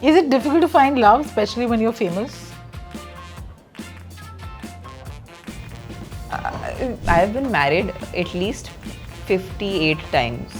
Is it difficult to find love, especially when you're famous? I've been married at least 58 times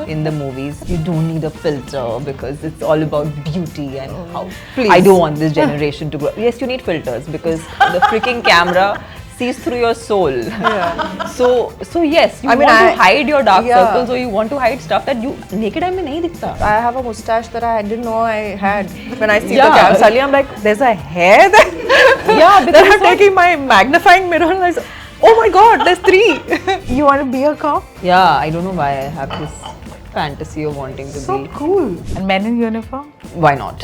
in the movies. You don't need a filter because it's all about beauty and how. I don't want this generation to grow. Yes, you need filters because the freaking camera sees through your soul. Yeah. So yes, you want to hide your dark circles or you want to hide stuff that you naked eye mein nahi dikhta. I have a mustache that I didn't know I had. When I see the camera, suddenly I'm like, there's a hair there? Yeah, because then I'm taking my magnifying mirror and I say, oh my god, there's 3. You want to be a cop? Yeah, I don't know why I have this fantasy of wanting to So be. cool. And men in uniform? Why not?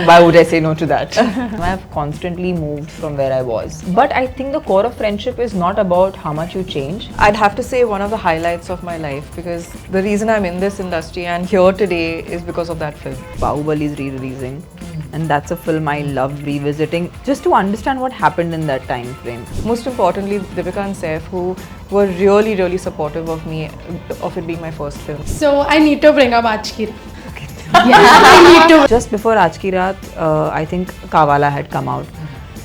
Why would I say no to that? I have constantly moved from where I was. But I think the core of friendship is not about how much you change. I'd have to say one of the highlights of my life because the reason I'm in this industry and here today is because of that film. Bahubali is re-releasing. And that's a film I love revisiting just to understand what happened in that time frame. Most importantly, Deepika and Saif, who were really, really supportive of me, of it being my first film. So I need to bring up Aaj Ki Raat. Yeah, I need to. Just before Aaj Ki Raat, I think Kawala had come out.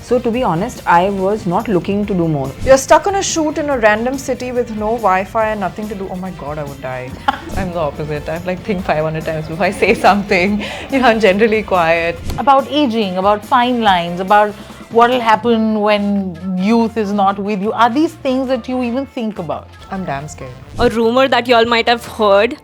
So to be honest, I was not looking to do more. You're stuck on a shoot in a random city with no Wi-Fi and nothing to do. Oh my god, I would die. I'm the opposite. I like think 500 times before I say something. You know, I'm generally quiet. About aging, about fine lines, about what will happen when youth is not with you. Are these things that you even think about? I'm damn scared. A rumor that you all might have heard,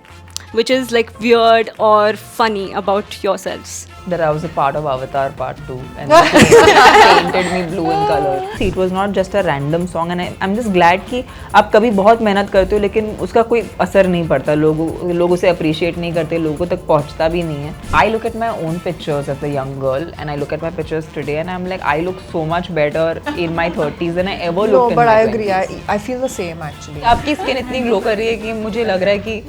which is like weird or funny about yourselves. That I was a part of Avatar Part 2 and painted me blue in color. See, it was not just a random song and I'm just glad कि आप कभी बहुत मेहनत करते हो लेकिन उसका कोई असर नहीं पड़ता लोग उसे appreciate नहीं करते लोगों तक पहुंचता भी नहीं है. I look at my own pictures as a young girl and I look at my pictures today and I'm like I look so much better in my 30s than I ever looked in my 20s. No, but I agree. I feel the same actually. आपकी skin इतनी glow कर रही है कि मुझे लग रहा है कि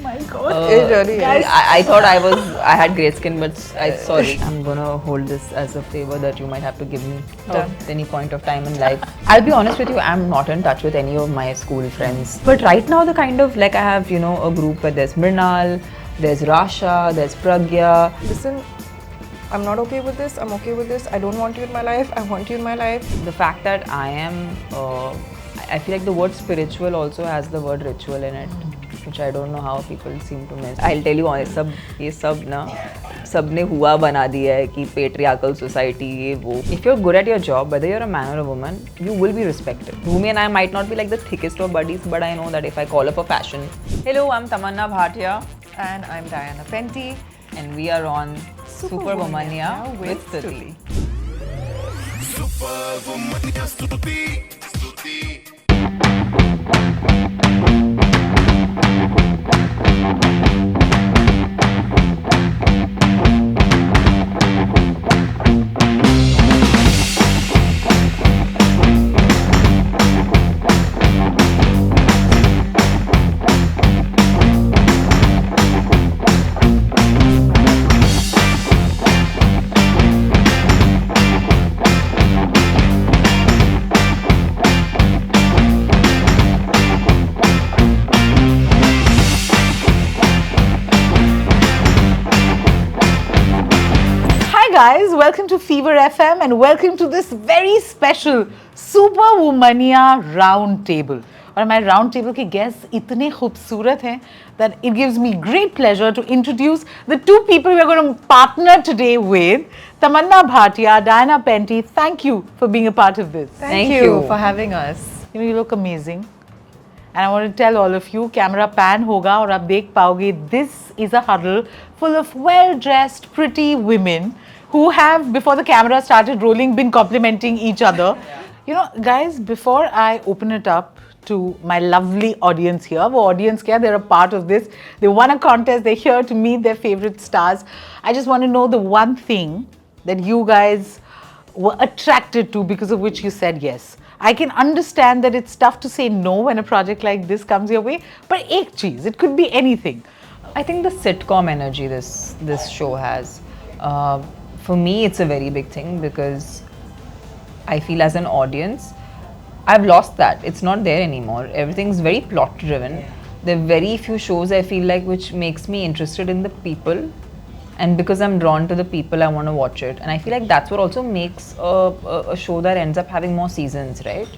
It really is. I thought I had great skin but sorry. I'm gonna hold this as a favor that you might have to give me at any point of time in life. I'll be honest with you, I'm not in touch with any of my school friends. But right now the kind of like I have, you know, a group where there's Mrinal, there's Rasha, there's Pragya. Listen, I'm not okay with this. I'm okay with this. I don't want you in my life. I want you in my life. The fact that I am, I feel like the word spiritual also has the word ritual in it. Which I don't know how people seem to miss. I'll tell you honestly, ये सब ना सबने हुआ बना दिया है कि patriarchal society ये वो. If you're good at your job, whether you're a man or a woman, you will be respected. Bhumi and I might not be like the thickest of buddies, but I know that if I call up a fashion, hello, I'm Tamanna Bhatia, And I'm Diana Penty. and we are on Superwomania with Stuti. Superwomania Stuti. Guys, welcome to Fever FM and welcome to this very special Superwomania round table. और हमारे round table के guests इतने खूबसूरत हैं that it gives me great pleasure to introduce the two people we are going to partner today with. Tamanna Bhatia, Diana Penty, thank you for being a part of this. Thank you for having us. You know, you look amazing. And I want to tell all of you, camera pan hoga और आप देख पाओगे, this is a huddle full of well-dressed, pretty women who have, before the camera started rolling, been complimenting each other. You know, guys, before I open it up to my lovely audience here, wo audience kya, they're a part of this. They won a contest, they're here to meet their favorite stars. I just want to know the one thing that you guys were attracted to because of which you said yes. I can understand that it's tough to say no when a project like this comes your way, but ek cheez, it could be anything. I think the sitcom energy this show has, for me it's a very big thing because I feel as an audience, I've lost that. It's not there anymore. Everything's very plot driven. There are very few shows I feel like which makes me interested in the people and because I'm drawn to the people, I want to watch it. And I feel like that's what also makes a show that ends up having more seasons, right?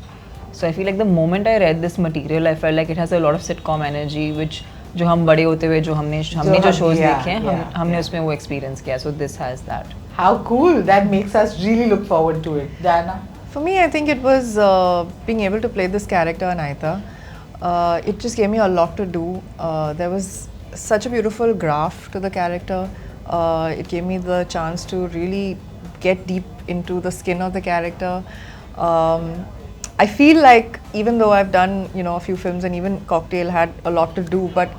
So I feel like the moment I read this material, I felt like it has a lot of sitcom energy, which जो हम बड़े होते हुए जो हमने जो shows देखे हैं हमने उसमें वो experience किया. So this has that. How cool! That makes us really look forward to it. Diana? For me, I think it was being able to play this character, Anaita. It just gave me a lot to do. There was such a beautiful graph to the character. It gave me the chance to really get deep into the skin of the character. I feel like even though I've done, a few films and even Cocktail had a lot to do, but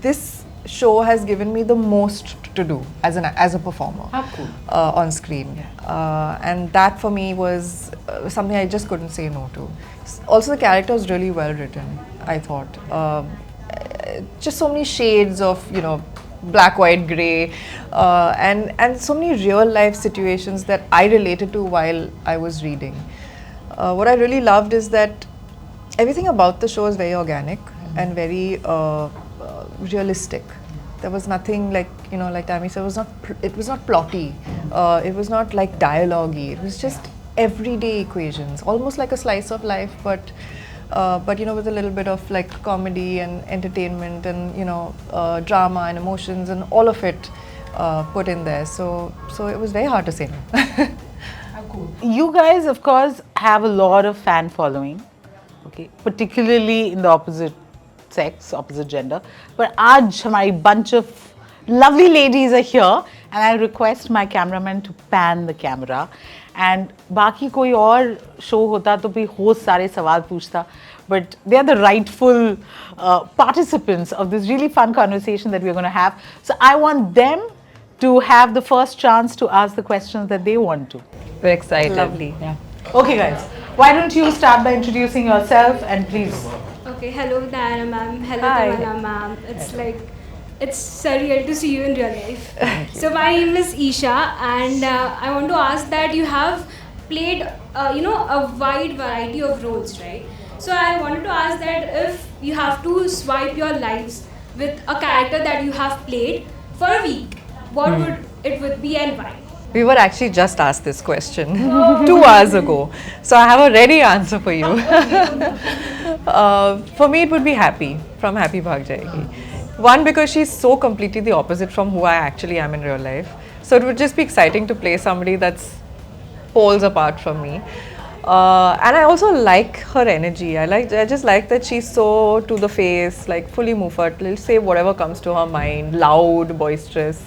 this show has given me the most to do as a performer. How cool. On screen. And that for me was something I just couldn't say no to. Also, the character was really well written, I thought. Just so many shades of, black, white, grey, and so many real life situations that I related to while I was reading. What I really loved is that everything about the show is very organic and very realistic. There was nothing like, like Tammy said, it was not plotty. It was not like dialogue-y. It was just everyday equations, almost like a slice of life, but with a little bit of like comedy and entertainment and drama and emotions and all of it put in there. So it was very hard to say no. How cool. You guys, of course, have a lot of fan following, okay, particularly in the opposite sex, opposite gender. But aaj hamari bunch of lovely ladies are here, and I request my cameraman to pan the camera. And बाकी कोई और show होता तो भी host सारे सवाल पूछता, but they are the rightful participants of this really fun conversation that we're going to have. So I want them to have the first chance to ask the questions that they want to. We're excited. Lovely. Yeah. Okay, guys, why don't you start by introducing yourself and please. Okay, hello Diana ma'am, hello Hi. Tamanna ma'am. It's surreal to see you in real life. So my name is Isha, and I want to ask that you have played, a wide variety of roles, right? So I wanted to ask that if you have to swipe your lives with a character that you have played for a week, what would be and why? We were actually just asked this question 2 hours ago. So I have a ready answer for you. For me, it would be Happy from Happy Bhag Jayegi. One, because she's so completely the opposite from who I actually am in real life. So it would just be exciting to play somebody that's poles apart from me. And I also like her energy. I just like that she's so to the face, like fully muffat, will say whatever comes to her mind, loud, boisterous.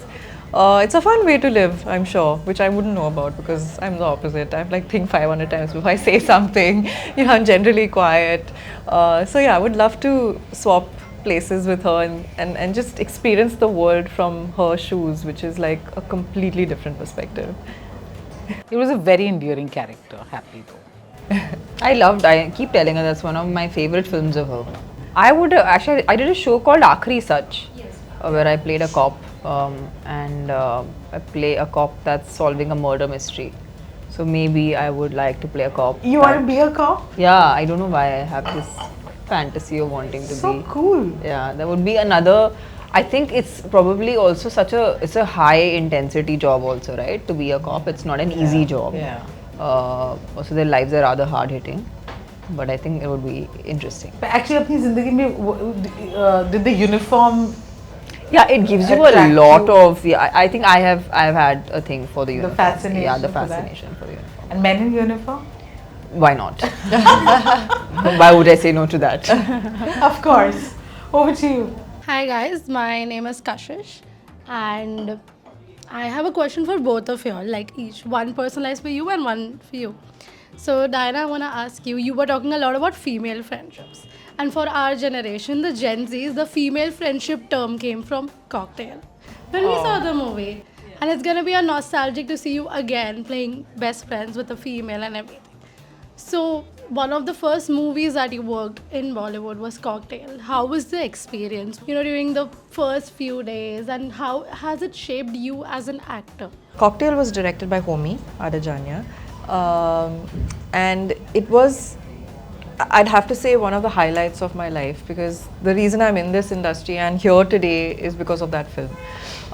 It's a fun way to live, I'm sure, which I wouldn't know about because I'm the opposite. I think 500 times before I say something. I'm generally quiet. So yeah, I would love to swap places with her and just experience the world from her shoes, which is like a completely different perspective. It was a very endearing character, Happy though. I keep telling her that's one of my favorite films of her. I did a show called Aakhri Sach, where I played a cop, and I play a cop that's solving a murder mystery. So maybe I would like to play a cop. You want to be a cop? Yeah, I don't know why I have this fantasy of wanting to be. So cool. Yeah, that would be another. I think it's probably also it's a high intensity job also, right? To be a cop, it's not an easy job. Yeah. Also their lives are rather hard hitting, but I think it would be interesting. But actually, अपनी जिंदगी में did the uniform? Yeah, it gives you a attract lot you? of. Yeah, I think I have had a thing for the uniform. fascination Yeah, the for that? fascination for the uniform. And men in uniform? Why not? Why would I say no to that? Of course. Over to you. Hi guys, my name is Kashish and I have a question for both of you all, like each one personalized for you and one for you. So Diana, I want to ask you, you were talking a lot about female friendships, and for our generation, the Gen Zs, the female friendship term came from Cocktail. When we saw the movie, and it's gonna be a nostalgic to see you again playing best friends with a female and everything. So one of the first movies that you worked in Bollywood was Cocktail. How was the experience, during the first few days, and how has it shaped you as an actor? Cocktail was directed by Homi Adajania, and it was I'd have to say one of the highlights of my life, because the reason I'm in this industry and here today is because of that film,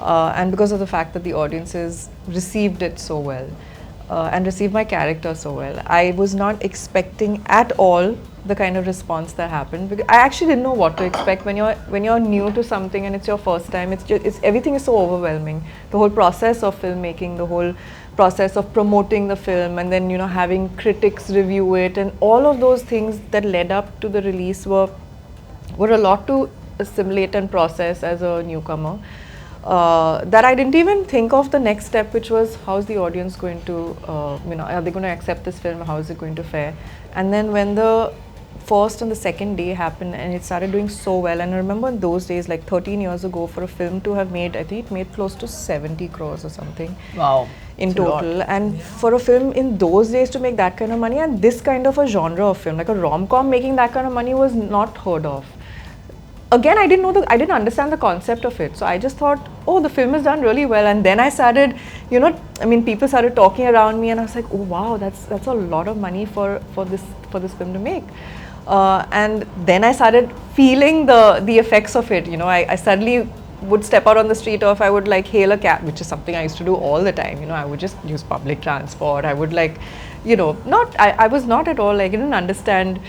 and because of the fact that the audiences received it so well, and received my character so well. I was not expecting at all the kind of response that happened, because I actually didn't know what to expect when you're new to something and it's your first time. It's everything is so overwhelming. The whole process of filmmaking, the whole process of promoting the film, and then having critics review it, and all of those things that led up to the release were a lot to assimilate and process as a newcomer. That I didn't even think of the next step, which was how's the audience going to, are they going to accept this film? How is it going to fare? And then when the first and the second day happened and it started doing so well, and I remember in those days, like 13 years ago, for a film to have made, I think it made close to 70 crores or something. Wow. In total, and for a film in those days to make that kind of money, and this kind of a genre of film, like a rom-com making that kind of money, was not heard of. Again, I didn't understand the concept of it, so I just thought, oh, the film is done really well. And then I started, people started talking around me, and I was like, oh wow, that's a lot of money for this film to make. And then I started feeling the effects of it. I suddenly would step out on the street, or if I would hail a cab, which is something I used to do all the time. I would just use public transport. I would I was not at all I didn't understand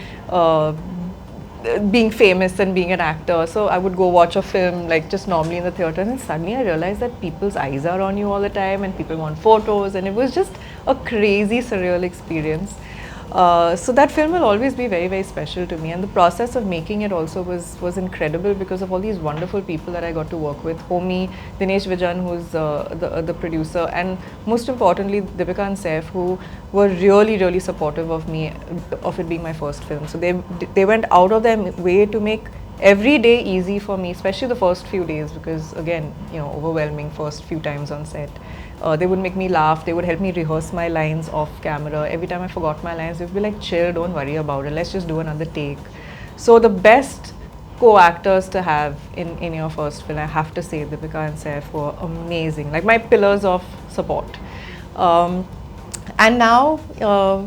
being famous and being an actor. So I would go watch a film just normally in the theatre, and suddenly I realized that people's eyes are on you all the time and people want photos, and it was just a crazy surreal experience. So that film will always be very, very special to me, and the process of making it also was incredible because of all these wonderful people that I got to work with. Homi, Dinesh Vijan, who's the producer, and most importantly Deepika and Saif, who were really, really supportive of me, of it being my first film. So they went out of their way to make every day easy for me, especially the first few days, because again, overwhelming first few times on set. They would make me laugh, they would help me rehearse my lines off camera. Every time I forgot my lines, they would be like, chill, don't worry about it, let's just do another take. So the best co-actors to have in your first film, I have to say Deepika and Saif were amazing, like my pillars of support. And now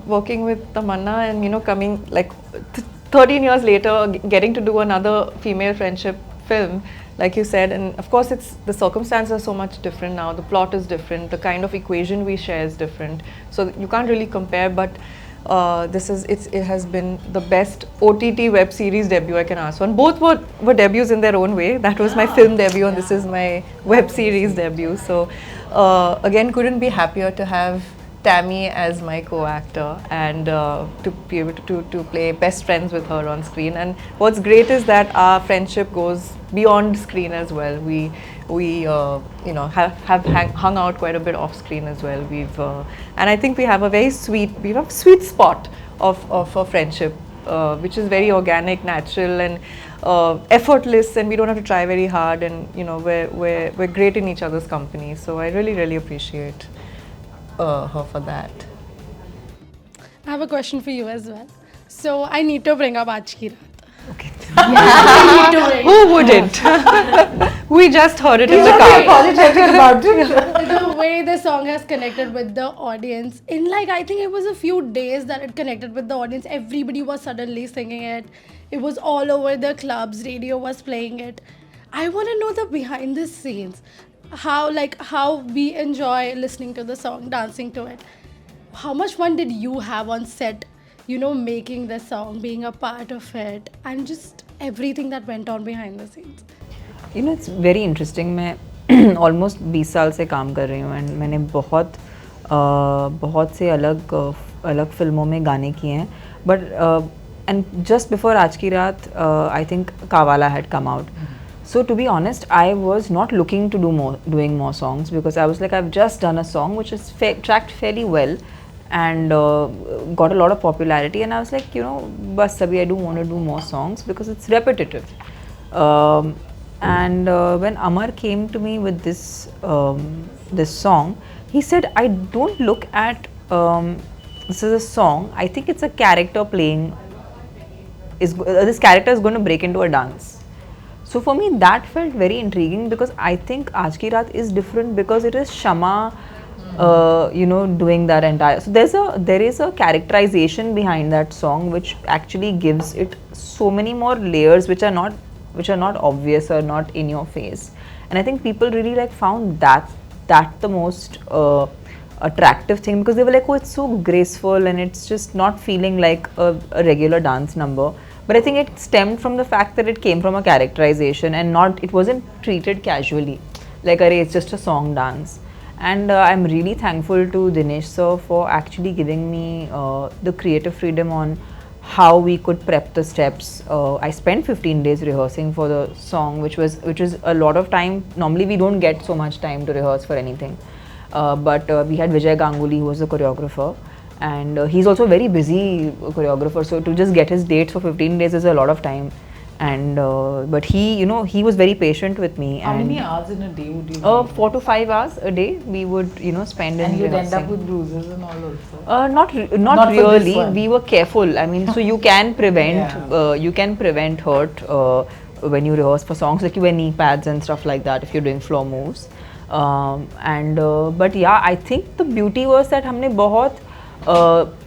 working with Tamanna and coming 13 years later, getting to do another female friendship film, like you said, and of course the circumstances are so much different now, the plot is different, the kind of equation we share is different, so you can't really compare, but it has been the best OTT web series debut I can ask for, and both were debuts in their own way. That was my film debut, and this is my web series debut, so again, couldn't be happier to have Tammy as my co-actor, and to be able to play best friends with her on screen. And what's great is that our friendship goes beyond screen as well. We have hung out quite a bit off screen as well. And I think we have a sweet spot of a friendship, which is very organic, natural, and effortless, and we don't have to try very hard, and we're great in each other's company. So I really, really appreciate her for that. I have a question for you as well. So I need to bring up Aaj Ki Raat. Okay. Who wouldn't? We just heard it in the car. Apologetic about it. The way the song has connected with the audience, in I think it was a few days that it connected with the audience. Everybody was suddenly singing it. It was all over the clubs. Radio was playing it. I want to know the behind the scenes. How we enjoy listening to the song, dancing to it. How much fun did you have on set, making the song, being a part of it, and just everything that went on behind the scenes? It's very interesting. मैं almost 20 साल से काम कर रही हूँ, and मैंने बहुत से अलग फिल्मों में गाने किए हैं, but and just before Aaj Ki Raat, I think Kawala had come out. So to be honest, I was not looking to doing more songs, because I was like, I've just done a song which is tracked fairly well and got a lot of popularity, and I was like, bas sabhi, I don't want to do more songs because it's repetitive. And when Amar came to me with this song, he said, I don't look at this is a song, I think it's a character playing, this character is going to break into a dance. So for me that felt very intriguing, because I think Aaj Ki Raat is different because it is Shama doing that entire. So there is a characterization behind that song which actually gives it so many more layers which are not obvious or not in your face. And I think people really like found that the most attractive thing, because they were like, oh, it's so graceful and it's just not feeling like a regular dance number. But I think it stemmed from the fact that it came from a characterization and it wasn't treated casually like, array, it's just a song dance. And I'm really thankful to Dinesh sir for actually giving me the creative freedom on how we could prep the steps. I spent 15 days rehearsing for the song, which was a lot of time. Normally we don't get so much time to rehearse for anything. But we had Vijay Ganguly, who was the choreographer, and he's also a very busy choreographer, so to just get his dates for 15 days is a lot of time. And but he was very patient with me. How and many hours in a day would you do? 4 to 5 hours a day we would spend in And you'd end up rehearsing. with bruises and all also. Not Not for this really. one. We were careful. I mean, so you can prevent hurt when you rehearse for songs. Like you wear knee pads and stuff like that if you're doing floor moves. But yeah, I think the beauty was that हमने बहुत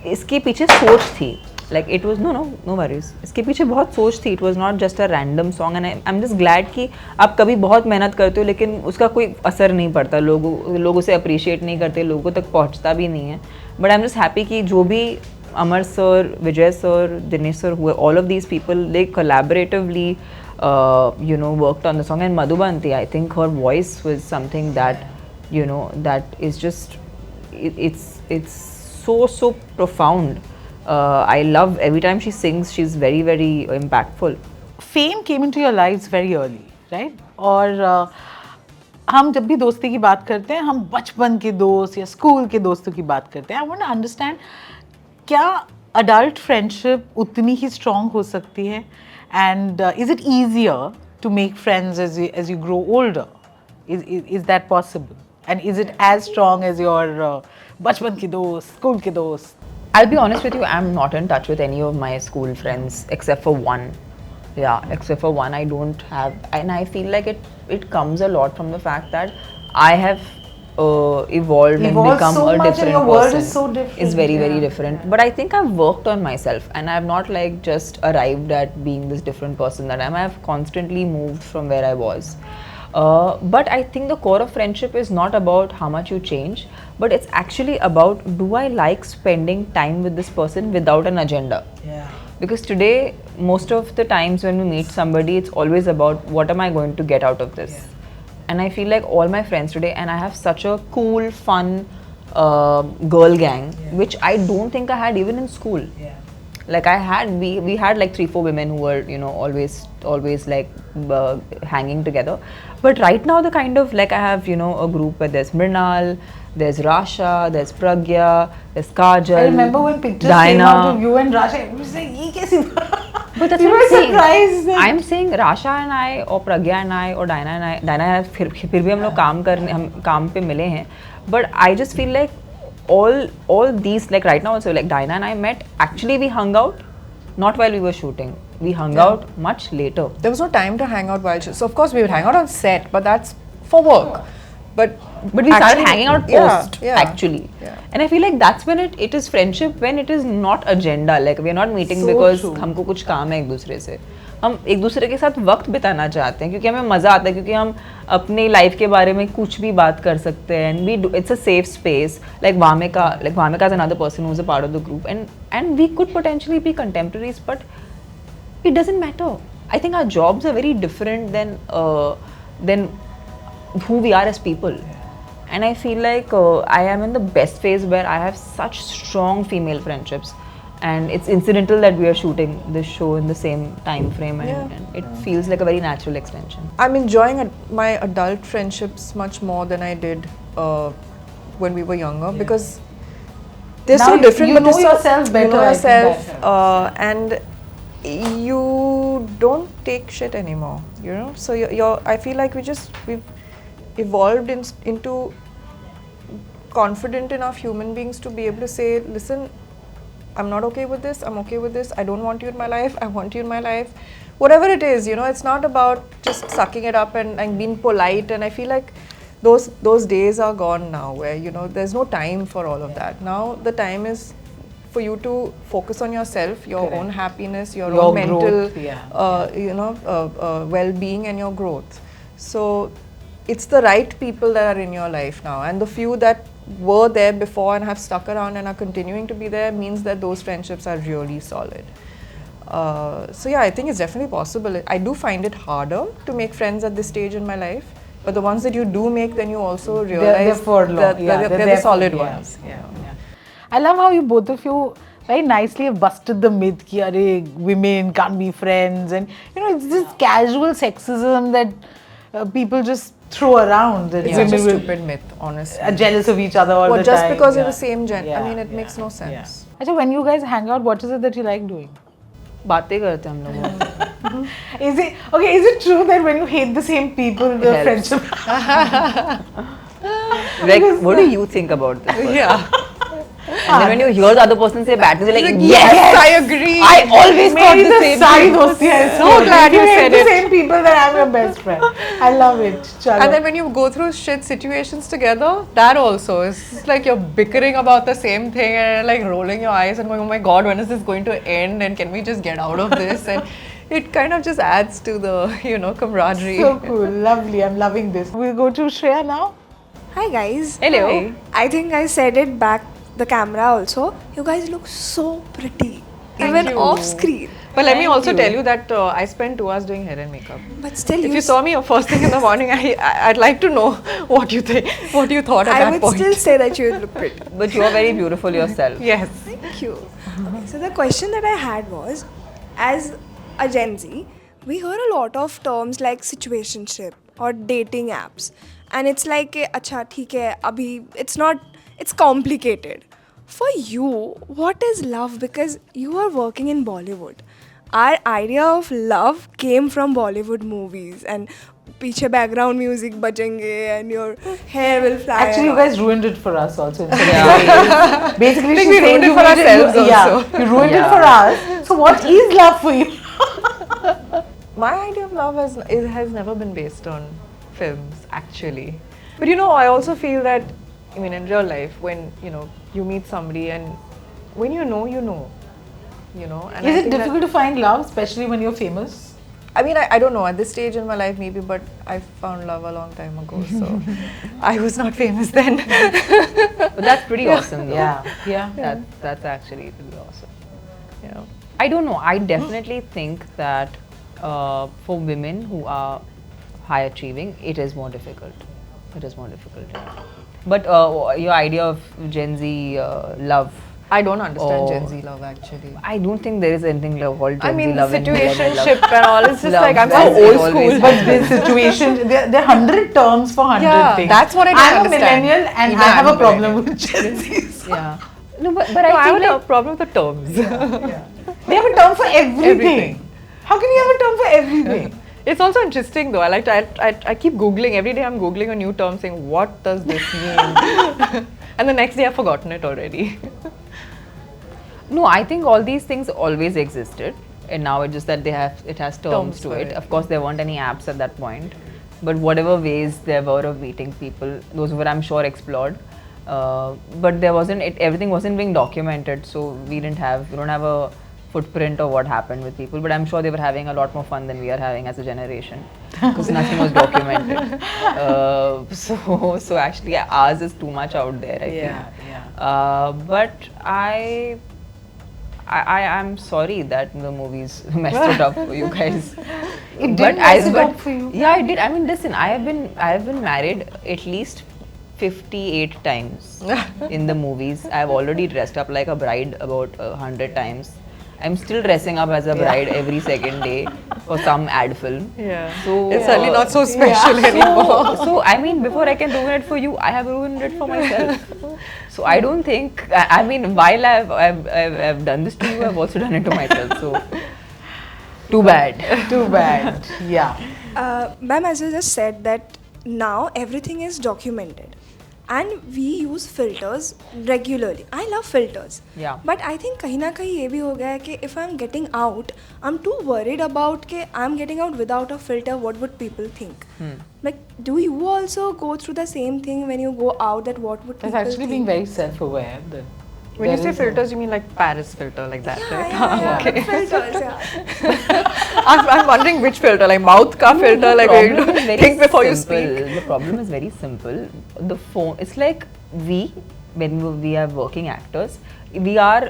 इसके पीछे सोच थी. Like it was no worries. इसके पीछे बहुत सोच थी. It was not just a random song, and I'm just glad कि आप कभी बहुत मेहनत करते हो लेकिन उसका कोई असर नहीं पड़ता. लोग उसे appreciate नहीं करते, लोगों तक पहुँचता भी नहीं है. But I'm just happy कि जो भी Amar sir, Vijay sir, Dinesh sir, all of these people, they collaboratively worked on the song. And Madhubanti, I think her voice was something that that is just it's so profound. I love every time she sings. She's very, very impactful. Fame came into your lives very early, right? और हम जब भी दोस्ती की बात करते हैं, हम बचपन के दोस्त या स्कूल के दोस्तों की बात करते हैं. I want to understand, क्या adult friendship उतनी ही strong हो सकती है? And is it easier to make friends as you grow older? Is that possible? And is it as strong as your बचपन के दोस्त, स्कूल के दोस्त? I'll be honest with you, I'm not in touch with any of my school friends except for one. Yeah, except for one, I don't have, and I feel like it comes a lot from the fact that I have evolved and become so a much and different your world person. is so different, It's very, very yeah. different. But I think I've worked on myself, and I've not like just arrived at being this different person that I am. I've constantly moved from where I was. But I think the core of friendship is not about how much you change, but it's actually about, do I like spending time with this person without an agenda? Yeah. Because today, most of the times when we meet somebody, it's always about what am I going to get out of this? Yeah. And I feel like all my friends today, and I have such a cool, fun girl gang, which I don't think I had even in school. Yeah. Like we had like 3-4 women who were always like hanging together. But right now the kind of like I have a group where there's Mrinal, there's Rasha, there's Pragya, there's Kajal. I remember when pictures came out of you and Rasha, I was like, "Ye kaise?" But that's You what were I'm saying. surprised that- I'm saying Rasha and I or Pragya and I or Diana and I, फिर भी हम लोग हम काम पे मिले हैं. But I just feel like all these, like right now also, like Diana and I met, actually we hung out not while we were shooting. We hung out much later. There was no time to hang out while so of course we would hang out on set, but that's for work. But we started actually- hanging out post actually. Yeah. And I feel like that's when it is friendship, when it is not agenda. Like we're not meeting So because true. हमको कुछ काम है एक दूसरे से. हम एक दूसरे के साथ वक्त बिताना चाहते हैं क्योंकि हमें मज़ा आता है, क्योंकि हम अपनी लाइफ के बारे में कुछ भी बात कर सकते हैं. And we do, it's a safe space. Like Vamika is another person who's a part of the group, and we could potentially be contemporaries, but it doesn't matter. I think our jobs are very different than who we are as people. And I feel like I am in the best phase where I have such strong female friendships, and it's incidental that we are shooting this show in the same time frame, and it feels like a very natural extension. I'm enjoying my adult friendships much more than I did when we were younger, because they're Now so you- different. you but know they're so- yourself better, You know I think yourself, that and you don't take shit anymore. So I feel like we've evolved into confident enough human beings to be able to say, listen, I'm not okay with this, I'm okay with this, I don't want you in my life, I want you in my life. Whatever it is, it's not about just sucking it up and being polite. And I feel like those days are gone now, where you know there's no time for all of that. Now the time is for you to focus on yourself, your Correct. own happiness, your Your own mental, growth, yeah. you know, well-being and your growth. So it's the right people that are in your life now, and the few that were there before and have stuck around and are continuing to be there means that those friendships are really solid. So yeah, I think it's definitely possible. I do find it harder to make friends at this stage in my life, but the ones that you do make, then you also realize they're for long. that Yeah, they're the there for- solid yeah, ones. Yeah. I love how you both of you very nicely have busted the myth ki arey, women can't be friends, and you know it's this casual sexism that people just throw around. That It's such a women will- stupid myth, honestly. are jealous of each other all Well, the just time. because you're Yeah. the same gender. Yeah, I mean, it yeah, makes no sense. yeah. Achha, when you guys hang out, what is it that you like doing? बातें करते हम लोग Is it true that when you hate the same people, the Helps. friendship? like what do you think about this person? Yeah. And then when you hear the other person say bad things, you're like, Yes, I agree. I always thought Meri the to same side thing. hosti hai. So glad you If hate said the it. same people, then I'm your best friend. I love it. Chalo. And then when you go through shit situations together, that also is like you're bickering about the same thing and like rolling your eyes and going, oh my god, when is this going to end? And can we just get out of this? And it kind of just adds to the, you know, camaraderie. So cool, lovely. I'm loving this. We'll go to Shreya now. Hi guys. Hello. Hi. I think I said it back the camera also. You guys look so pretty. Even you. off screen. But let me also tell you that I spent 2 hours doing hair and makeup. But still If you saw me first thing in the morning, I'd like to know what you think, what you thought at I that would point. still say that you look pretty. But you are very beautiful yourself. Yes. Thank you. Okay, so the question that I had was, as a Gen Z, we hear a lot of terms like situationship or dating apps, and it's like, acha, theek hai, abhi, it's complicated. For you, what is love? Because you are working in Bollywood. Our idea of love came from Bollywood movies, and piche background music bajenge and your hair will fly. Actually, you and all. guys ruined it for us also. In Yeah. Basically, think she's we ruined saying it for ourselves Yeah, also. you ruined it Yeah. for us. So, what is love for you? My idea of love has never been based on films, actually. But you know, I also feel that, I mean, in real life, when you know you meet somebody and when you know, you know. You know, and Is I it think that- difficult to find love, especially when you're famous? I mean, I don't know, at this stage in my life maybe, but I found love a long time ago, so I was not famous then. But that's pretty awesome though. Yeah. That's actually pretty awesome. Yeah. I don't know. I definitely think that for women who are high achieving, it is more difficult. It is more difficult. Yeah. But your idea of Gen Z love, I don't understand Oh. Gen Z love actually. I don't think there is anything called Gen I mean, Z love and millennial love. situationship and all, it's just Love, like, I'm so that's old always school. been. But this situation, there are 100 terms for 100 Yeah, things. that's what I don't I'm a understand. millennial and Even I have I'm a a problem with Gen Zs. Yeah. No, but No, I I think have a problem with the terms. We have a term for everything. Everything. How can you have a term for everything? It's also interesting though. I keep googling every day. I'm googling a new term, saying what does this mean, and the next day I've forgotten it already. No, I think all these things always existed, and now it's just that it has terms Terms to for it. it. Of course, there weren't any apps at that point, but whatever ways there were of meeting people, those were, I'm sure, explored. But there wasn't. Everything wasn't being documented, so we don't have a footprint of what happened with people. But I'm sure they were having a lot more fun than we are having as a generation, because nothing was documented. So actually, ours is too much out there. I think. But I am sorry that the movies messed it up for you guys. It did mess it up for you. Yeah, I did. I mean, listen, I have been married at least 58 times in the movies. I have already dressed up like a bride about 100 times. I'm still dressing up as a bride every second day for some ad film. Yeah. So It's certainly not so special anymore. so I mean, before I can ruin it for you, I have ruined it for myself. So I don't think. I mean, while I've done this to you, I've also done it to myself. So too bad. Too bad. Yeah. Ma'am, as you just said that now everything is documented. and we use filters regularly. I love filters. Yeah. But I think कहीं ना कहीं ये भी हो गया है कि if I'm getting out, I'm too worried about कि I'm getting out without a filter, what would people think? Like, do you also go through the same thing when you go out, that what would It's people actually think? being very self-aware that When you there say is a- filters, you mean like Paris filter, like that, right? Yeah, filters, yeah. I'm wondering which filter, like mouth ka filter, like where problem is you very think before you simple. speak. The problem is very simple. The phone, it's like when we are working actors, we are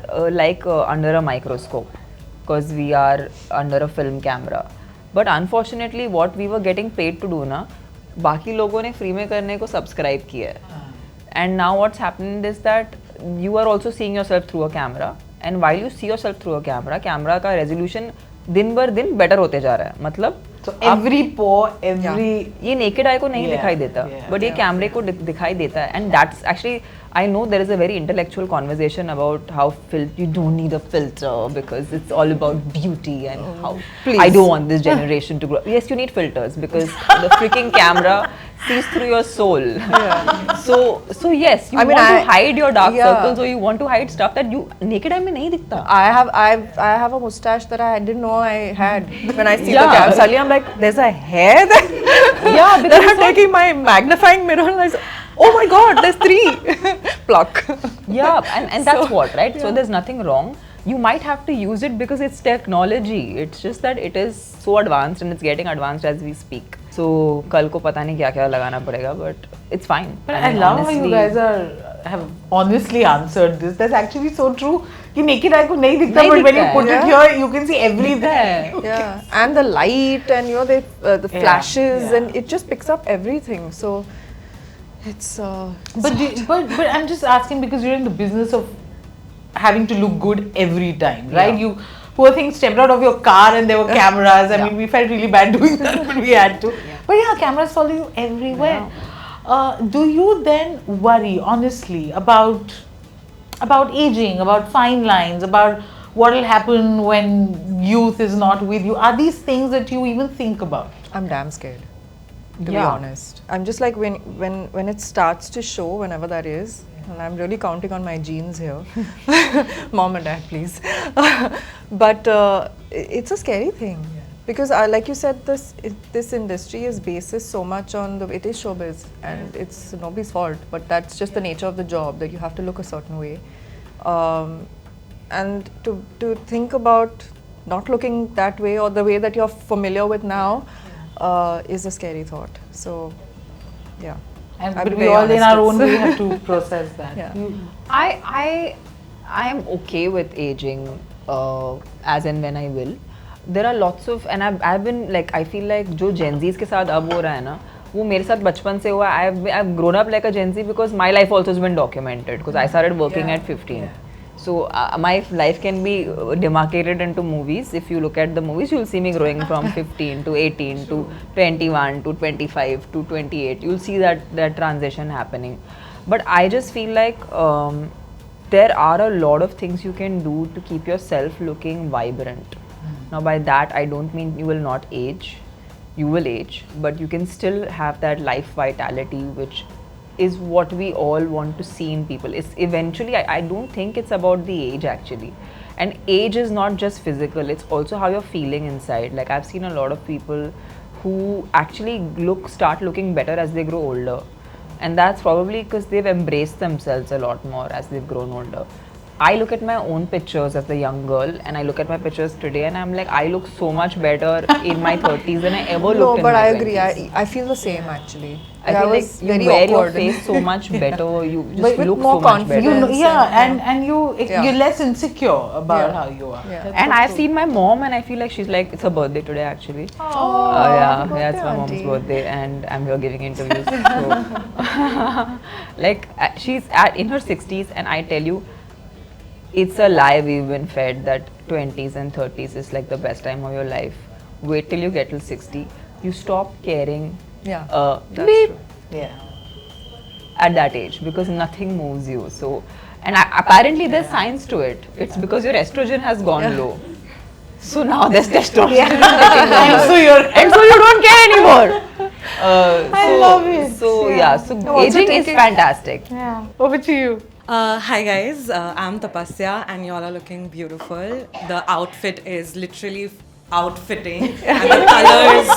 under a microscope because we are under a film camera. But unfortunately, what we were getting paid to do ना, बाकी लोगों ने free में करने को subscribe किया है. And now what's happened is that you are also seeing yourself through a camera, and while you see yourself through a camera, camera का resolution दिन बर दिन better होते जा रहा है. मतलब So every pore, every ये naked eye को नहीं Yeah, दिखाई देता, yeah, but ये कैमरे को दिखाई देता है. And that's actually, I know there is a very intellectual conversation about how you don't need a filter because it's all about beauty and how I don't want this generation to grow. Yes, you need filters because the freaking camera sees through your soul. So yes, you I mean, want to hide your dark yeah. circles, or you want to hide stuff that you naked eye में नहीं दिखता. I have a mustache that I didn't know I had when I see the Yeah. camera. Suddenly I'm like, there's a hair there. Yeah, because then I'm it's like- taking my magnifying mirror and I say, oh my god, there's 3. Pluck. Yeah, and that's what, right? So there's nothing wrong. You might have to use it because it's technology. It's just that it is so advanced and it's getting advanced as we speak. So कल को पता नहीं क्या क्या लगाना पड़ेगा, but it's fine. But I mean, love how you honestly- guys have honestly answered this. That's actually so true. कि naked eye को नहीं दिखता, नहीं but when you दिखता put है. it here, you can see everything. Yeah, and the light and the Yeah, flashes yeah. and it just picks up everything. So it's But I'm just asking because you're in the business of having to look good every time, right? Yeah. You poor thing stepped out of your car and there were cameras. I mean, we felt really bad doing that, but we had to. But yeah, cameras follow you everywhere. Do you then worry honestly about aging, about fine lines, about what will happen when youth is not with you? Are these things that you even think about? I'm damn scared, to be Yeah. honest. I'm just like when it starts to show, whenever that is, and I'm really counting on my genes here. Mom and dad, please. But it's a scary thing. Because like you said, this industry is basis so much on it is showbiz and it's nobody's fault, but that's just the nature of the job, that you have to look a certain way. And to think about not looking that way or the way that you're familiar with now is a scary thought. So, yeah. And I'll but be we very all in honest, our own it's- way have to process that. Yeah. I am okay with aging as and when I will. There are lots of, and I've been like, I feel like जो Gen Zs के साथ अब हो रहा है ना, वो मेरे साथ बचपन से हुआ. I've grown up like a Gen Z because my life also has been documented because I started working at 15. So my life can be demarcated into movies. If you look at the movies, you'll see me growing from 15 to 18 to 21 to 25 to 28. You'll see that transition happening. But I just feel like there are a lot of things you can do to keep yourself looking vibrant. Now by that I don't mean you will not age. You will age, but you can still have that life vitality, which is what we all want to see in people. It's eventually, I don't think it's about the age actually. And age is not just physical, it's also how you're feeling inside. Like I've seen a lot of people who actually start looking better as they grow older. And that's probably because they've embraced themselves a lot more as they've grown older. I look at my own pictures as a young girl and I look at my pictures today and I'm like, I look so much better in my 30s than I ever looked No, in but my I agree. 20s. I feel the same actually. I feel like was you very wear your awkward. face so much better. You just But with look more so much better. You know, confidence yeah, and- and Yeah. you're less insecure about Yeah. how you are. Yeah. And I've seen my mom and I feel like she's like, it's her birthday today actually. Oh, Yeah, happy yeah, it's my birthday, mom's auntie. birthday and I'm here giving interviews. So, like she's in her 60s and I tell you, it's a lie we've been fed that 20s and 30s is like the best time of your life. Wait till you get till 60. You stop caring Yeah, that's beep true. Yeah. at that age because nothing moves you. So, and apparently there's science to it. It's because your estrogen has gone low. So now there's testosterone. And so you're And so you don't care anymore. I love it. So so also aging is taking- fantastic. Yeah. Over to you. Hi guys, I'm Tapasya and y'all are looking beautiful. The outfit is literally outfitting and the colors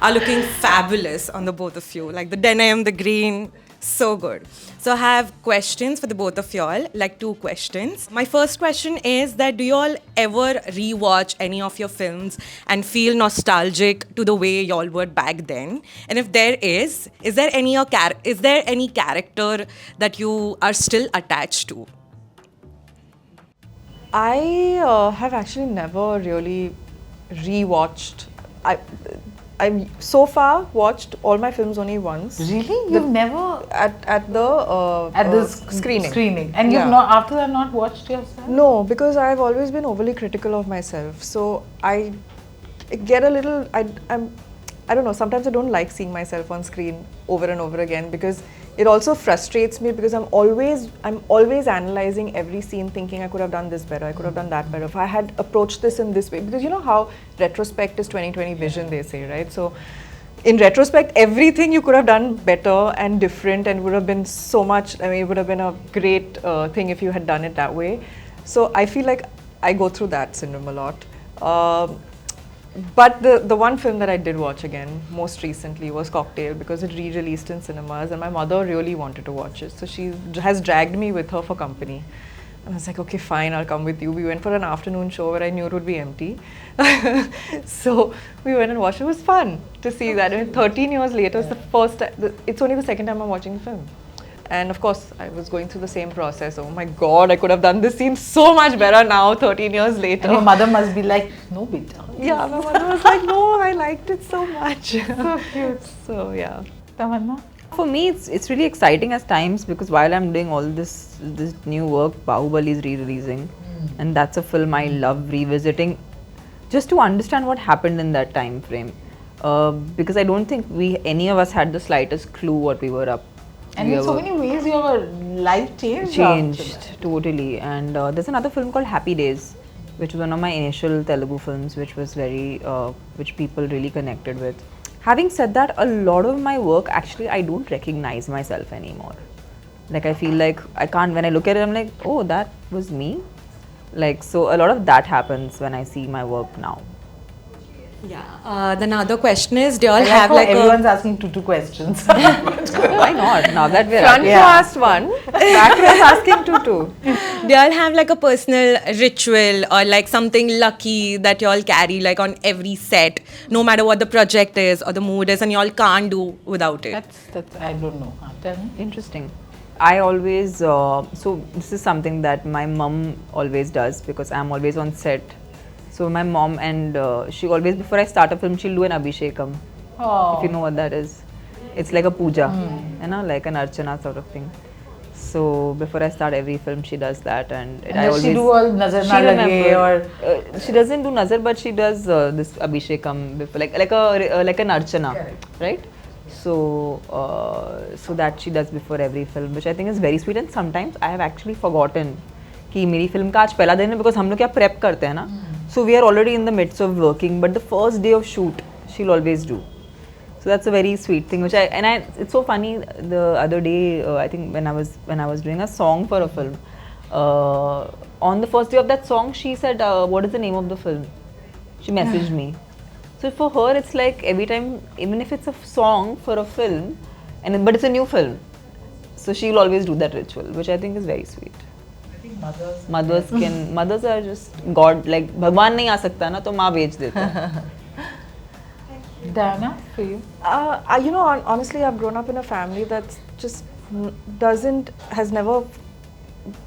are looking fabulous on the both of you. Like the denim, the green, so good. So I have questions for the both of y'all, like 2 questions. My first question is that do y'all ever rewatch any of your films and feel nostalgic to the way y'all were back then? And if there is there any character that you are still attached to? I have actually never really rewatched. I've so far watched all my films only once. Really? You've never At the screening. Screening. And you've Yeah. not after that not watched yourself? No, because I've always been overly critical of myself. So I get a little. I don't know. Sometimes I don't like seeing myself on screen over and over again because it also frustrates me because I'm always analyzing every scene, thinking I could have done this better, I could have done that better. If I had approached this in this way, because you know how retrospect is 20/20 vision, they say, right? So in retrospect, everything you could have done better and different and would have been so much, I mean, it would have been a great thing if you had done it that way. So I feel like I go through that syndrome a lot. But the one film that I did watch again most recently was Cocktail because it re-released in cinemas and my mother really wanted to watch it. So she has dragged me with her for company. And I was like, okay, fine, I'll come with you. We went for an afternoon show where I knew it would be empty. So we went and watched it. It was fun to see that. And 13 years later, it's only the second time I'm watching the film. And of course, I was going through the same process. Oh my God, I could have done this scene so much better now, 13 years later. And your mother must be like, no, beta. Yeah, my mother was like, no, I liked it so much. So cute. So yeah. Tamanna? For me, it's really exciting at times because while I'm doing all this new work, Bahubali is re-releasing, and that's a film I love revisiting, just to understand what happened in that time frame. Because I don't think any of us had the slightest clue what we were up. And we in so were many ways, your life changed. changed totally. And there's another film called Happy Days, which was one of my initial Telugu films, which was which people really connected with. Having said that, a lot of my work actually I don't recognize myself anymore. Like I feel like I can't, when I look at it, I'm like, oh, that was me. Like, so a lot of that happens when I see my work now. Yeah. The another question is, do y'all I like have how like everyone's asking two questions. Why not? Now that we're Front at it. row asked one, back row is asking two. do y'all have like a personal ritual or like something lucky that y'all carry like on every set, no matter what the project is or the mood is, and y'all can't do without it? That's I don't know. Tell me. Interesting. I always, so this is something that my mum always does because I'm always on set. So my mom and she always, before I start a film, she'll do an abhishekam. Oh. If you know what that is. It's like a puja, you know, like an archana sort of thing. So before I start every film, she does that, and I Does always she do all nazar she na lage remember. or She doesn't do nazar, but she does this abhishekam before, like an archana, right? So so that she does before every film, which I think is very sweet. And sometimes I have actually forgotten कि मेरी film का आज पहला दिन है because हम लोग क्या prep करते हैं ना. So we are already in the midst of working, but the first day of shoot, she'll always do. So that's a very sweet thing, which it's so funny. The other day, I think when I was doing a song for a film, on the first day of that song, she said, "What is the name of the film?" She messaged me. So for her, it's like every time, even if it's a song for a film, but it's a new film, so she'll always do that ritual, which I think is very sweet. Mothers are just God, like भगवान नहीं आ सकता ना तो माँ भेज देता है. Diana, for you? You know, honestly, I've grown up in a family that just has never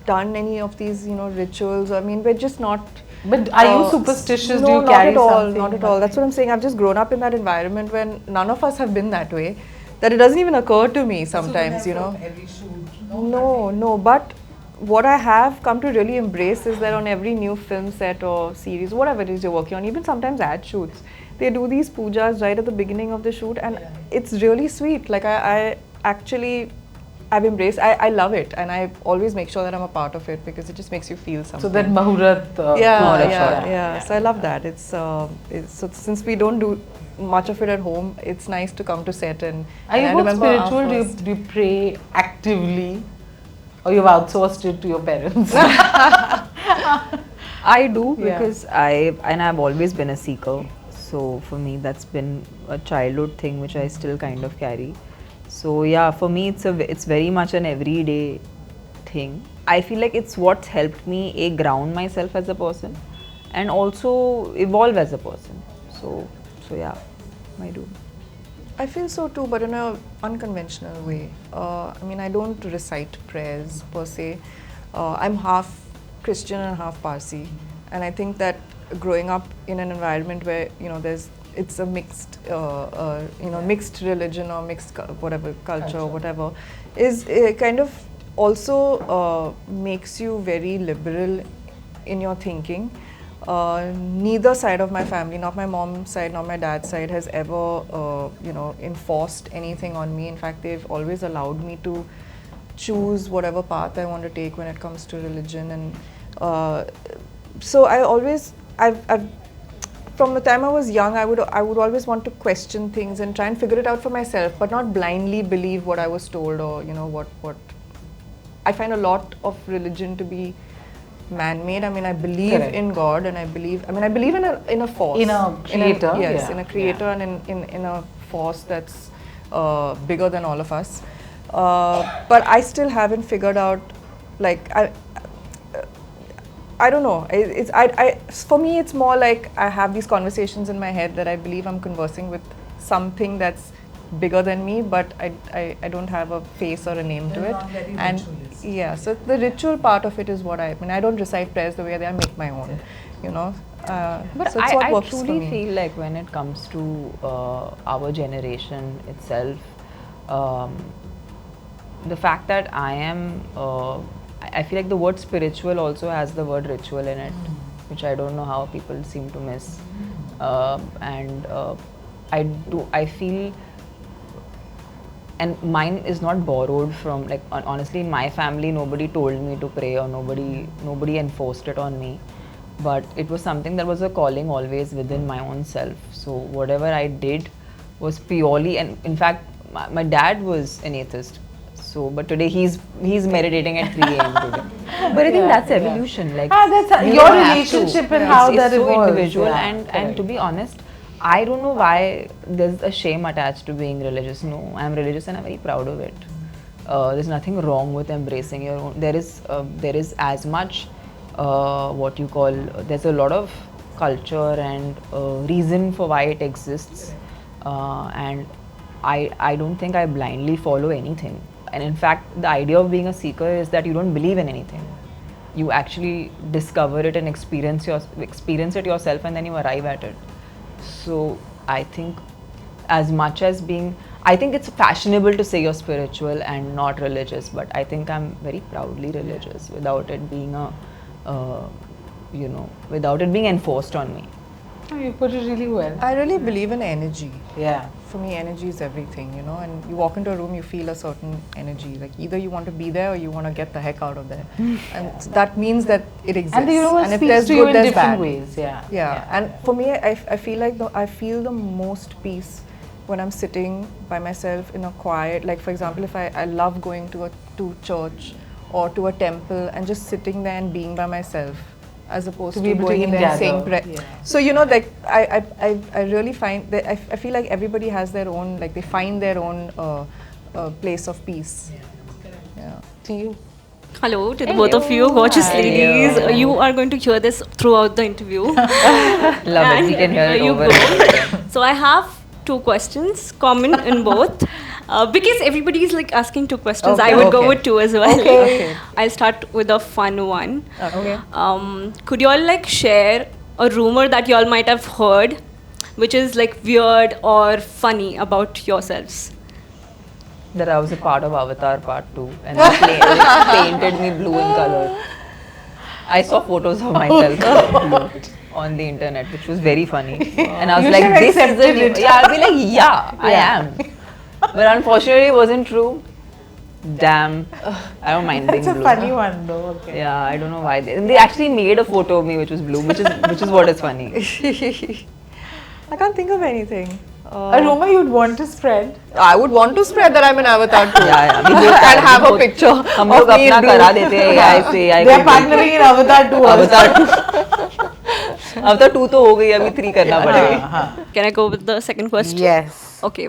done any of these, you know, rituals. I mean, we're just not. But are you superstitious? No, Do you not carry at all. something? Not at all. That's what I'm saying. I've just grown up in that environment when none of us have been that way. That it doesn't even occur to me sometimes, you know. Every shoot. No. But what I have come to really embrace is that on every new film set or series, whatever it is you're working on, even sometimes ad shoots, they do these pujas right at the beginning of the shoot, and it's really sweet. Like I've embraced. I love it, and I always make sure that I'm a part of it because it just makes you feel something. So that Mahurat. yeah, Mahurat yeah, shot. yeah. So I love that. It's so since we don't do much of it at home. It's nice to come to set and. Are you and I both remember our spiritual? first- Do you pray actively? Or you've outsourced it to your parents? I do Yeah. because I've always been a seeker. So for me, that's been a childhood thing which I still kind of carry. So yeah, for me, it's very much an everyday thing. I feel like it's what's helped me ground myself as a person, and also evolve as a person. So yeah, I do. I feel so too, but in an unconventional way. I mean, I don't recite prayers per se. I'm half Christian and half Parsi, and I think that growing up in an environment where it's a mixed mixed religion or mixed whatever culture or whatever is kind of also makes you very liberal in your thinking. Neither side of my family, not my mom's side, not my dad's side, has ever enforced anything on me. In fact, they've always allowed me to choose whatever path I want to take when it comes to religion. And so I've from the time I was young, I would always want to question things and try and figure it out for myself, but not blindly believe what I was told or what. I find a lot of religion to be man-made. I mean, I believe Correct. in God, and I believe in a force, In a creator, yes, yeah. in a creator, and in a force that's bigger than all of us. But I still haven't figured out, like I don't know. For me, it's more like I have these conversations in my head that I believe I'm conversing with something that's bigger than me, but I don't have a face or a name to it. And yeah, so the ritual part of it is what I mean. I don't recite prayers the way I make my own, But so it's what I works for truly me. feel like when it comes to our generation itself, the fact that I am, I feel like the word spiritual also has the word ritual in it, which I don't know how people seem to miss. I feel, and mine is not borrowed from, like, honestly, in my family nobody told me to pray or nobody enforced it on me, but it was something that was a calling always within my own self. So whatever I did was purely, and in fact my dad was an atheist, so but today he's meditating at 3 a.m. today. But I think that's evolution, like that's you your don't have to. relationship and how It's that so evolves. individual. Yeah, And correct. to be honest, I don't know why there's a shame attached to being religious. No, I'm religious and I'm very proud of it. There's nothing wrong with embracing your own. There is as much what you call, there's a lot of culture and reason for why it exists, and I don't think I blindly follow anything. And in fact, the idea of being a seeker is that you don't believe in anything. You actually discover it and experience it yourself, and then you arrive at it. So I think, as much as I think it's fashionable to say you're spiritual and not religious, but I think I'm very proudly religious without it being without it being enforced on me. Oh, you put it really well. I really believe in energy. Yeah. For me, energy is everything, and you walk into a room, you feel a certain energy. Like either you want to be there or you want to get the heck out of there. And that means that it exists. And the universe if speaks there's to you good, in there's different bad. ways. Yeah. Yeah, and for me, I feel like I feel the most peace when I'm sitting by myself in a quiet, like for example, if I love going to church or to a temple and just sitting there and being by myself, as opposed To to, be able to going in there and saying ingather. prayer. Yeah. So I really find that I feel like everybody has their own, like they find their own place of peace. Yeah. To you. Hello to the both of you, gorgeous Hello. ladies. You are going to hear this throughout the interview. Love it. We can hear it you over go. and over again. So I have two questions, common in both. Because everybody is like asking two questions, I would go with two as well. Okay. I'll start with a fun one. Okay. Could you all like share a rumor that you all might have heard, which is like weird or funny about yourselves? That I was a part of Avatar Part 2 and they painted me blue in color. I saw photos of myself blue on the internet, which was very funny. And I was You like, should this is accept the it. yeah, I'll be like, yeah, I am. But unfortunately it wasn't true. Damn. I don't mind being That's a blue. funny one though. Okay. Yeah, I don't know why. They actually made a photo of me which was blue, which is what is funny. I can't think of anything. A rumor you'd want to spread? I would want to spread that I'm an Avatar too. Yeah. We both And have a picture हम of लोग me in अपना blue. करा देते हैं AI से AI They're को partnering in Avatar 2 also. Avatar 2 Avatar 2 तो हो गई अभी 3 करना पड़ेगा. Can I go with the second question? Yes. Okay.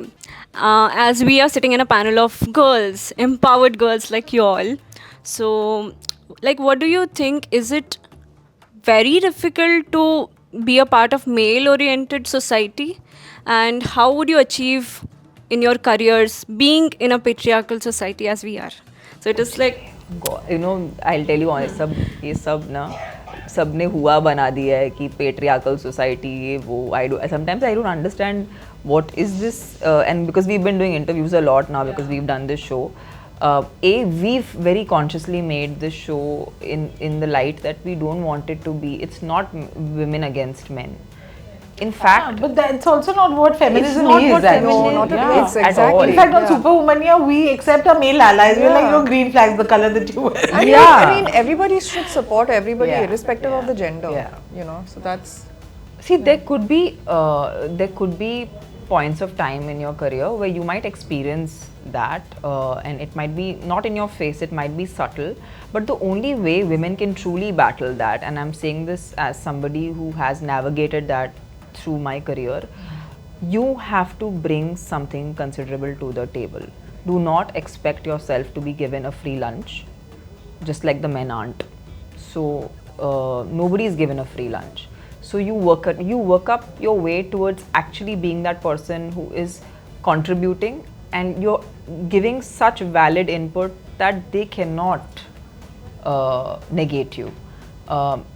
As we are sitting in a panel of girls, empowered girls like you all, so, like, what do you think? Is it very difficult to be a part of male-oriented society? And how would you achieve in your careers being in a patriarchal society as we are? So it is like, You know, I'll tell you honest, ये सब ना सबने हुआ बना दिया है कि patriarchal society ये वो. Sometimes I don't understand what is this, and because we've been doing interviews a lot now because we've done this show. We've very consciously made this show in the light that we don't want it to be. It's not women against men. In fact, But that's also not what feminism not is. what actually. feminism- No, not at Yeah. all. It's At exactly. all. In fact, on Superwomania, we accept our male allies. We're like, green flags, the color that you wear. And Yeah. I mean, everybody should support everybody, Yeah. irrespective of the gender. Yeah. You know, so that's. see, there could be points of time in your career where you might experience that, and it might be not in your face, it might be subtle. But the only way women can truly battle that, and I'm saying this as somebody who has navigated that through my career, you have to bring something considerable to the table. Do not expect yourself to be given a free lunch, just like the men aren't. So nobody is given a free lunch. So you work up your way towards actually being that person who is contributing, and you're giving such valid input that they cannot negate you.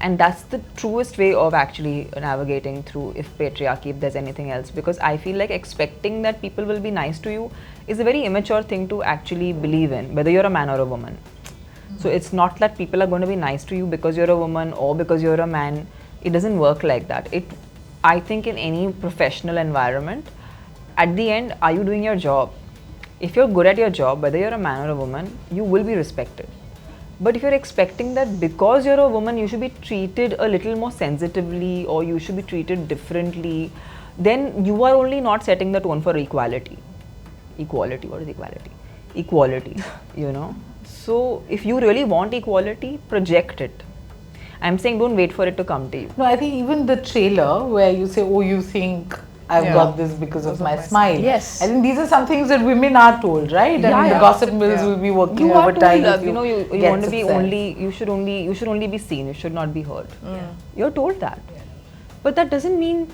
And that's the truest way of actually navigating through if patriarchy, if there's anything else, because I feel like expecting that people will be nice to you is a very immature thing to actually believe in, whether you're a man or a woman. So it's not that people are going to be nice to you because you're a woman or because you're a man. It doesn't work like that. I think in any professional environment, at the end, are you doing your job? If you're good at your job, whether you're a man or a woman, you will be respected. But if you're expecting that because you're a woman, you should be treated a little more sensitively or you should be treated differently, then you are only not setting the tone for equality. Equality, what is equality? Equality, you know. So if you really want equality, project it. I'm saying don't wait for it to come to you. No, I think even the trailer where you say, oh, you think I've Yeah. got this because of my smile. Yes. I think these are some things that women are told, right? I mean, Yeah. the gossip mills will be working You are overtime. told, if you know, you get want to be success. only, you should only be seen, you should not be heard. You're told that. But that doesn't mean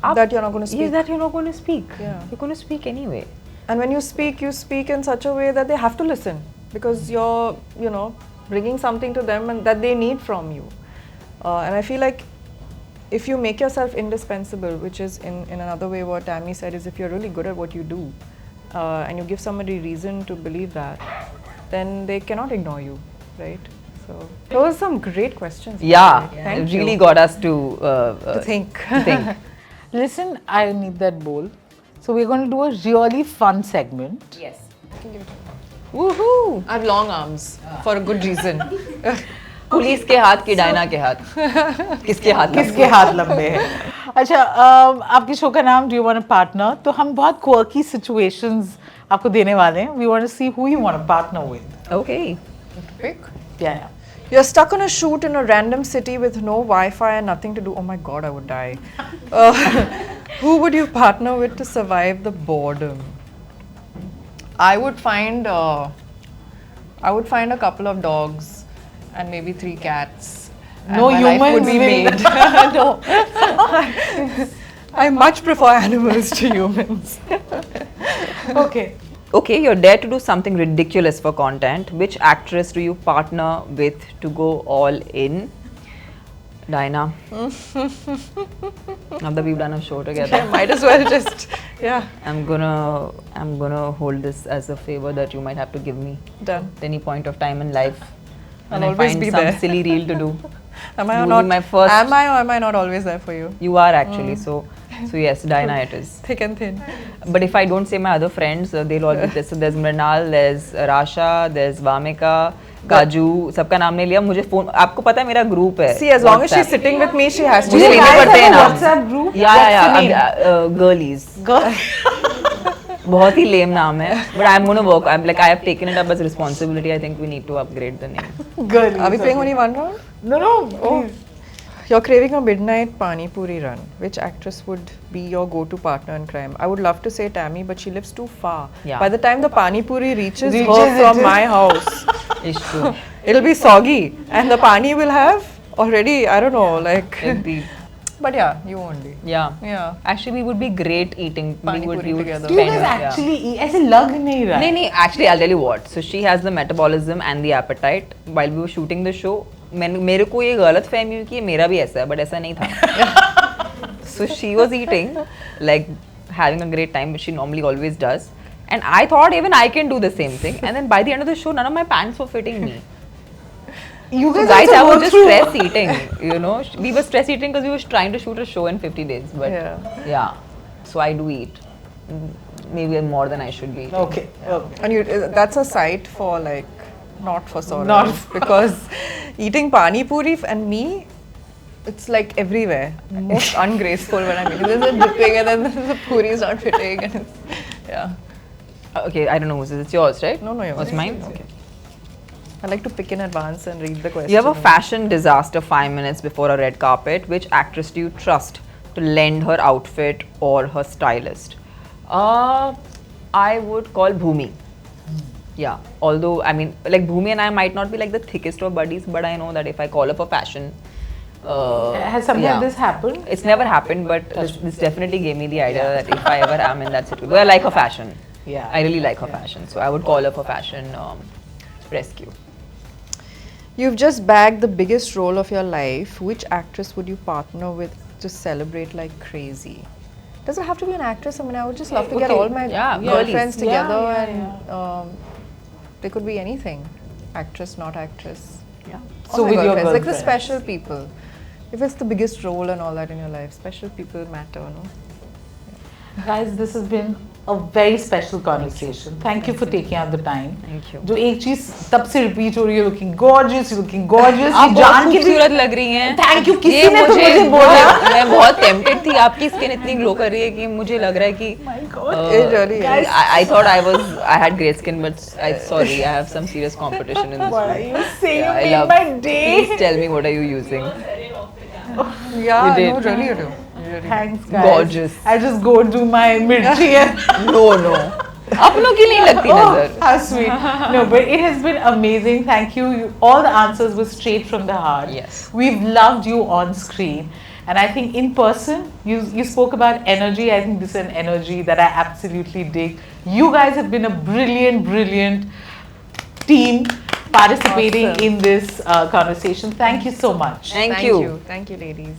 That you're not going to Yes, speak. that you're not going to speak. Yeah. You're going to speak anyway. And when you speak in such a way that they have to listen because you're, you know, bringing something to them and that they need from you. And I feel like if you make yourself indispensable, which is in another way what Tammy said, is if you're really good at what you do and you give somebody reason to believe that, then they cannot ignore you, right? So those are some great questions. Yeah, Thank it really you. got us to think. think. Listen, I need that bowl. So we're going to do a really fun segment. Yes. Woohoo! I have long arms for a good reason. Police के हाथ की Diana के हाथ किसके हाथ किसके हाथ लंबे हैं? अच्छा, आपके शो का नाम do you want a partner? तो हम बहुत quirky situations आपको देने वाले हैं. We want to see who you want to partner with. Okay. Pick. Yeah. You're stuck on a shoot in a random city with no Wi-Fi and nothing to do. Oh my God, I would die. Who would you partner with to survive the boredom? I would find a couple of dogs and maybe 3 cats. And No my life would humans be will- made. No. I much prefer animals to humans. Okay. Okay, you're there to do something ridiculous for content. Which actress do you partner with to go all in? Dinah. Now that we've done a show together, Might as well just, yeah, I'm gonna hold this as a favor that you might have to give me done. at any point of time in life. I'll When I always find be some there. silly reel to do. Am I You or will not? be my first- Am I or am I not always there for you? You are actually, so So yes, Diana it is. Thick and thin. But if I don't say my other friends, they'll all be this. So there's Mrinal, there's Rasha, there's Vamika, Kaju. सबका नाम नहीं लिया. मुझे phone आपको पता है मेरा group है. See, as long as she's sitting with me, she has to. मुझे लेने पड़ते हैं नाम. WhatsApp group? Yeah. Girlies. बहुत ही lame नाम है. But I'm going to work. I have taken it up as responsibility. I think we need to upgrade the name. Girl. Are we playing only one round? No. Oh. You're craving a midnight pani puri run. Which actress would be your go-to partner in crime? I would love to say Tammy, but she lives too far. Yeah. By the time the pani puri reaches her from my house, It's true. it'll be soggy, and the pani will have already, I don't know, like. It'll be- But yeah, you only. Yeah. Yeah. Actually, we would be great eating. Pani we would, puri we would together. Do you spend, guys yeah. actually eat? ऐसे लग नहीं रहा. नहीं, actually I'll tell you what. So she has the metabolism and the appetite. While we were shooting the show, मेरे को ये गलत फहमी हुई कि मेरा भी ऐसा है, but ऐसा नहीं था. So she was eating, like having a great time, which she normally always does. And I thought even I can do the same thing. And then by the end of the show, none of my pants were fitting me. You So guys, guys, I also was go just through- stress eating. You know, we were stress eating because we were trying to shoot a show in 50 days. But yeah, so I do eat. Maybe more than I should be eating. Okay. And you, that's a sight for like, not for Saurav. Not because eating pani puri and me, it's like everywhere. Most ungraceful when I'm eating. There's a dipping and then the puri is not fitting. And it's, yeah. Okay, I don't know whose is it. It's yours, right? No, yours. Oh, it's mine? Okay. I like to pick in advance and read the question. You have a fashion disaster 5 minutes before a red carpet. Which actress do you trust to lend her outfit or her stylist? I would call Bhumi. Yeah, although I mean, like Bhumi and I might not be like the thickest of buddies, but I know that if I call her for fashion, Has something yeah. like this happened? It's never happened, but this definitely gave me the idea that if I ever am in that situation, well, I like her fashion. Yeah. I really like her fashion, so I would call her for fashion rescue. You've just bagged the biggest role of your life. Which actress would you partner with to celebrate like crazy? Does it have to be an actress? I mean, I would just love to get Okay. all my Yeah, girlfriends girlies. Yeah, together yeah, and they could be anything. Actress, not actress. Yeah. All So my with your girlfriends, like the girlfriends. special people. If it's the biggest role and all that in your life, special people matter, no? Guys, this has been a very special conversation. Thank you for taking out the time. Thank you. जो एक चीज तब से repeat हो रही है, looking gorgeous, looking gorgeous. आप ये बहुत जान के भी खूबसूरत लग रही हैं। Thank you. ये किसी ने तो मुझे बोला। मैं बहुत tempted थी, आपकी skin इतनी glow कर रही है कि मुझे लग रहा है कि It really is. I thought I had great skin, but sorry, I have some serious competition in this. What are one. you saying? Yeah, I You love- made my day. Please tell me, what are you using? Yeah, You did. no, really you do. Thanks, guys. Gorgeous. I'll just go do my mirchi and No. अपनों की नहीं लगती नजर. how sweet. No, but it has been amazing. Thank you. All the answers were straight from the heart. Yes. We've loved you on screen. And I think in person, you spoke about energy. I think this is an energy that I absolutely dig. You guys have been a brilliant team participating Awesome. in this conversation. Thank you so much. Thank you. Thank you, ladies.